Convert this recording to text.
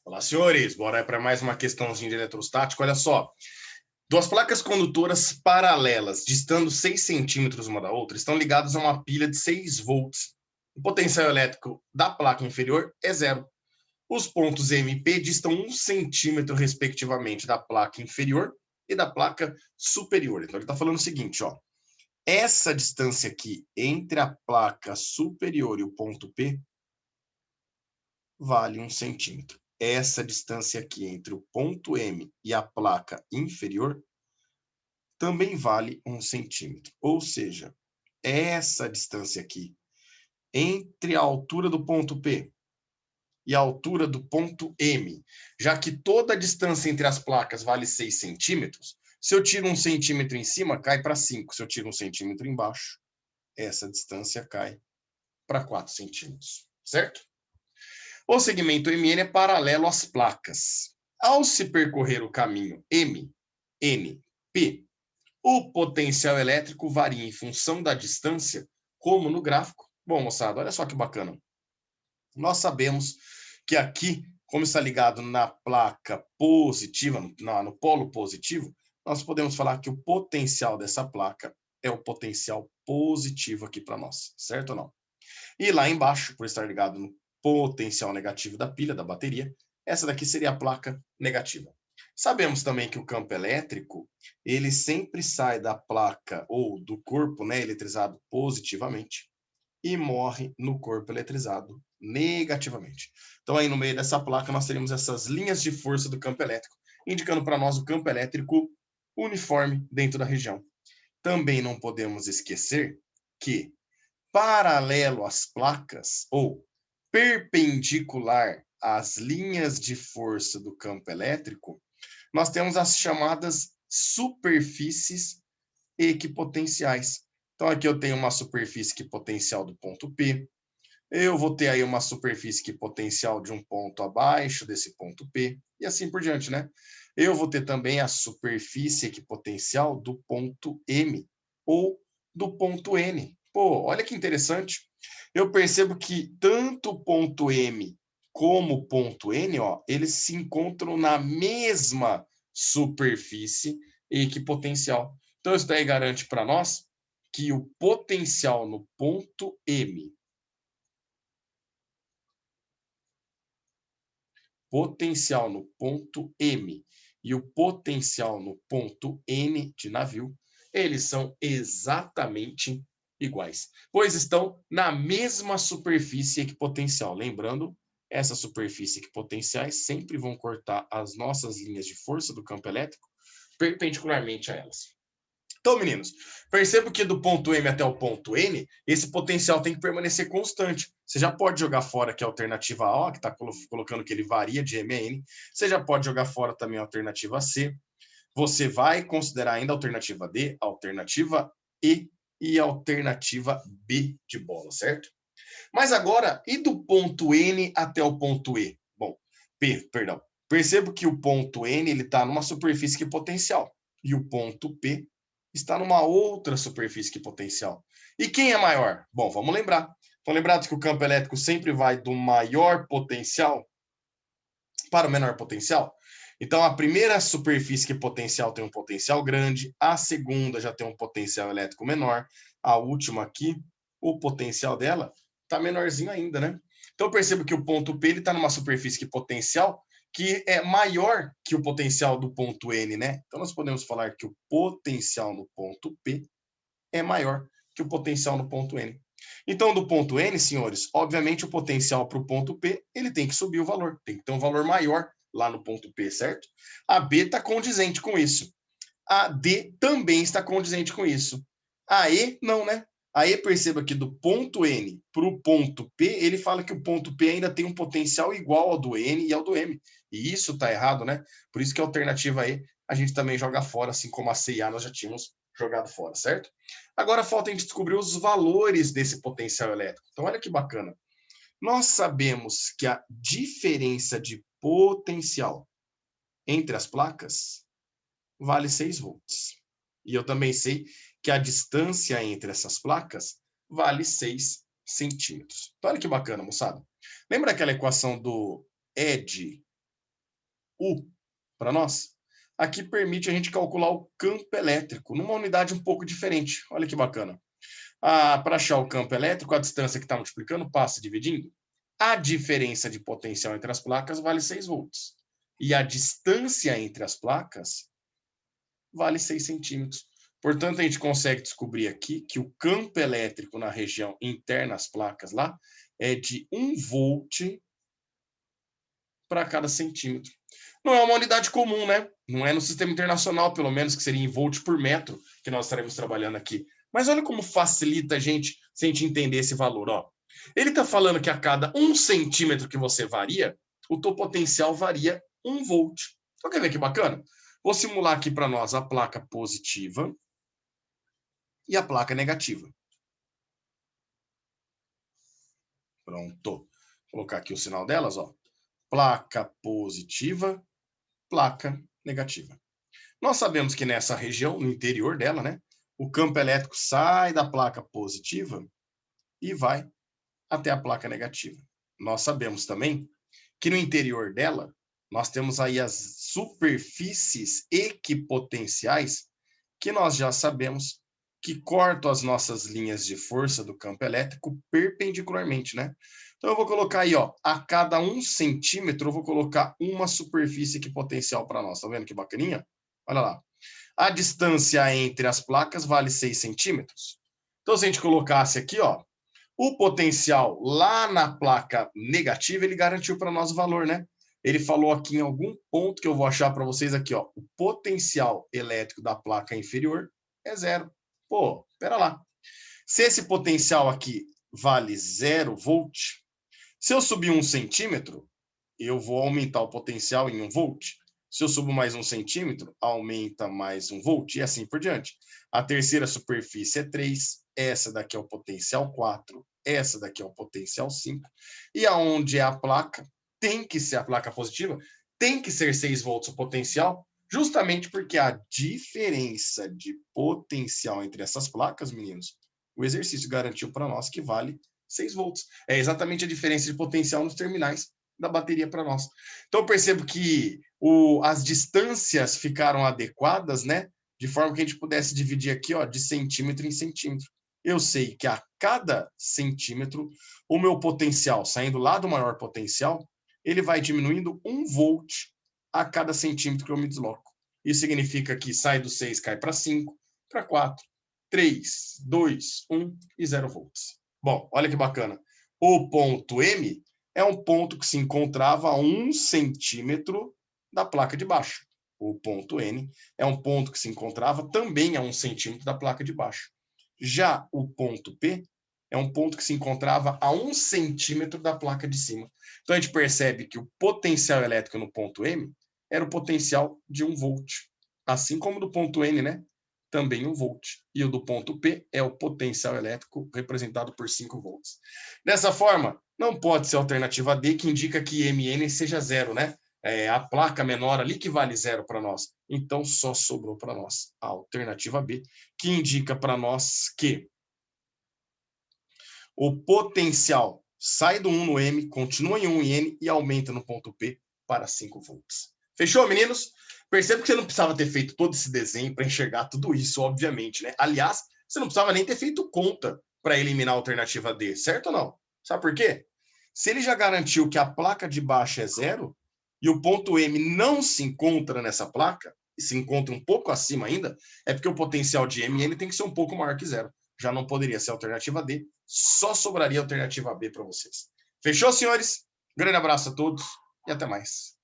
Olá, senhores. Bora para mais uma questãozinha de eletrostática. Olha só. Duas placas condutoras paralelas, distando 6 centímetros uma da outra, estão ligadas a uma pilha de 6 volts. O potencial elétrico da placa inferior é zero. Os pontos M e P distam 1 centímetro, respectivamente, da placa inferior e da placa superior. Então, ele está falando o seguinte, ó. Essa distância aqui entre a placa superior e o ponto P vale 1 centímetro. Essa distância aqui entre o ponto M e a placa inferior também vale 1 centímetro. Ou seja, essa distância aqui entre a altura do ponto P e a altura do ponto M, já que toda a distância entre as placas vale 6 centímetros, se eu tiro 1 centímetro em cima, cai para 5. Se eu tiro 1 centímetro embaixo, essa distância cai para 4 centímetros, certo? O segmento MN é paralelo às placas. Ao se percorrer o caminho M, N, P, o potencial elétrico varia em função da distância, como no gráfico. Bom, moçada, olha só que bacana. Nós sabemos que aqui, como está ligado na placa positiva, no polo positivo, nós podemos falar que o potencial dessa placa é o potencial positivo aqui para nós, certo ou não? E lá embaixo, por estar ligado no potencial negativo da pilha, da bateria, essa daqui seria a placa negativa. Sabemos também que o campo elétrico, ele sempre sai da placa ou do corpo, né, eletrizado positivamente e morre no corpo eletrizado negativamente. Então aí no meio dessa placa nós teríamos essas linhas de força do campo elétrico, indicando para nós o campo elétrico uniforme dentro da região. Também não podemos esquecer que paralelo às placas ou perpendicular às linhas de força do campo elétrico, nós temos as chamadas superfícies equipotenciais. Então, aqui eu tenho uma superfície equipotencial do ponto P, eu vou ter aí uma superfície equipotencial de um ponto abaixo desse ponto P, e assim por diante, né? Eu vou ter também a superfície equipotencial do ponto M, ou do ponto N. Pô, olha que interessante. Eu percebo que tanto o ponto M como o ponto N, ó, eles se encontram na mesma superfície equipotencial. Então, isso daí garante para nós que o potencial no ponto M, potencial no ponto M e o potencial no ponto N de navio, eles são exatamente iguais, pois estão na mesma superfície equipotencial. Lembrando, essas superfícies equipotenciais sempre vão cortar as nossas linhas de força do campo elétrico perpendicularmente a elas. Então, meninos, percebo que do ponto M até o ponto N, esse potencial tem que permanecer constante. Você já pode jogar fora aqui a alternativa A, que está colocando que ele varia de M a N. Você já pode jogar fora também a alternativa C. Você vai considerar ainda a alternativa D, a alternativa E e a alternativa B de bola, certo? Mas agora, e do ponto N até o ponto E? Bom, P, perdão. Percebo que o ponto N está numa superfície equipotencial e o ponto P está numa outra superfície equipotencial. E quem é maior? Bom, vamos lembrar. Estão lembrados que o campo elétrico sempre vai do maior potencial para o menor potencial? Então, a primeira superfície equipotencial tem um potencial grande, a segunda já tem um potencial elétrico menor, a última aqui, o potencial dela está menorzinho ainda, né? Então, eu percebo que o ponto P está numa superfície equipotencial que é maior que o potencial do ponto N, né? Então, nós podemos falar que o potencial no ponto P é maior que o potencial no ponto N. Então, do ponto N, senhores, obviamente o potencial para o ponto P, ele tem que subir o valor, tem que ter um valor maior lá no ponto P, certo? A B está condizente com isso. A D também está condizente com isso. A E, não, né? A E, perceba que do ponto N para o ponto P, ele fala que o ponto P ainda tem um potencial igual ao do N e ao do M. E isso está errado, né? Por isso que a alternativa E a gente também joga fora, assim como a C e A nós já tínhamos jogado fora, certo? Agora falta a gente descobrir os valores desse potencial elétrico. Então, olha que bacana. Nós sabemos que a diferença de potencial entre as placas vale 6 volts. E eu também sei que a distância entre essas placas vale 6 centímetros. Então, olha que bacana, moçada. Lembra aquela equação do E de U para nós, aqui permite a gente calcular o campo elétrico numa unidade um pouco diferente. Olha que bacana. Para achar o campo elétrico, a distância que está multiplicando passa dividindo. A diferença de potencial entre as placas vale 6 volts. E a distância entre as placas vale 6 centímetros. Portanto, a gente consegue descobrir aqui que o campo elétrico na região interna às placas lá é de 1 volt para cada centímetro. Não é uma unidade comum, né? Não é no sistema internacional, pelo menos, que seria em volt por metro que nós estaremos trabalhando aqui. Mas olha como facilita a gente se a gente entender esse valor. Ó. Ele está falando que a cada 1 centímetro que você varia, o teu potencial varia 1 volt. Então, quer ver que bacana? Vou simular aqui para nós a placa positiva e a placa negativa. Pronto. Vou colocar aqui o sinal delas, ó. Placa positiva, placa negativa. Nós sabemos que nessa região, no interior dela, né, o campo elétrico sai da placa positiva e vai até a placa negativa. Nós sabemos também que no interior dela, nós temos aí as superfícies equipotenciais, que nós já sabemos que cortam as nossas linhas de força do campo elétrico perpendicularmente, né? Então, eu vou colocar aí, ó, a cada 1 centímetro, eu vou colocar uma superfície equipotencial para nós. Tá vendo que bacaninha? Olha lá. A distância entre as placas vale 6 centímetros. Então, se a gente colocasse aqui, ó, o potencial lá na placa negativa, ele garantiu para nós o valor, né? Ele falou aqui em algum ponto que eu vou achar para vocês aqui, ó. O potencial elétrico da placa inferior é 0. Pô, espera lá. Se esse potencial aqui vale 0 volt, se eu subir 1 centímetro, eu vou aumentar o potencial em 1 volt. Se eu subo mais 1 centímetro, aumenta mais 1 volt e assim por diante. A terceira superfície é 3, essa daqui é o potencial 4, essa daqui é o potencial 5. E aonde é a placa, tem que ser a placa positiva, tem que ser 6 volts o potencial, justamente porque a diferença de potencial entre essas placas, meninos, o exercício garantiu para nós que vale 6 volts. É exatamente a diferença de potencial nos terminais da bateria para nós. Então, eu percebo que as distâncias ficaram adequadas, né? De forma que a gente pudesse dividir aqui, ó, de centímetro em centímetro. Eu sei que a cada centímetro, o meu potencial, saindo lá do maior potencial, ele vai diminuindo 1 volt a cada centímetro que eu me desloco. Isso significa que sai do 6, cai para 5, para 4, 3, 2, 1 e 0 volts. Bom, olha que bacana. O ponto M é um ponto que se encontrava a 1 centímetro da placa de baixo. O ponto N é um ponto que se encontrava também a 1 centímetro da placa de baixo. Já o ponto P é um ponto que se encontrava a 1 centímetro da placa de cima. Então, a gente percebe que o potencial elétrico no ponto M era o potencial de 1 volt. Assim como do ponto N, né? Também 1 volt. E o do ponto P é o potencial elétrico representado por 5 volts. Dessa forma, não pode ser a alternativa D, que indica que MN seja 0, né? É a placa menor ali que vale 0 para nós. Então, só sobrou para nós a alternativa B, que indica para nós que o potencial sai do 1 no M, continua em 1 em N e aumenta no ponto P para 5 volts. Fechou, meninos? Perceba que você não precisava ter feito todo esse desenho para enxergar tudo isso, obviamente, né? Aliás, você não precisava nem ter feito conta para eliminar a alternativa D, certo ou não? Sabe por quê? Se ele já garantiu que a placa de baixo é 0 e o ponto M não se encontra nessa placa, e se encontra um pouco acima ainda, é porque o potencial de M ele tem que ser um pouco maior que 0. Já não poderia ser a alternativa D, só sobraria a alternativa B para vocês. Fechou, senhores? Grande abraço a todos e até mais.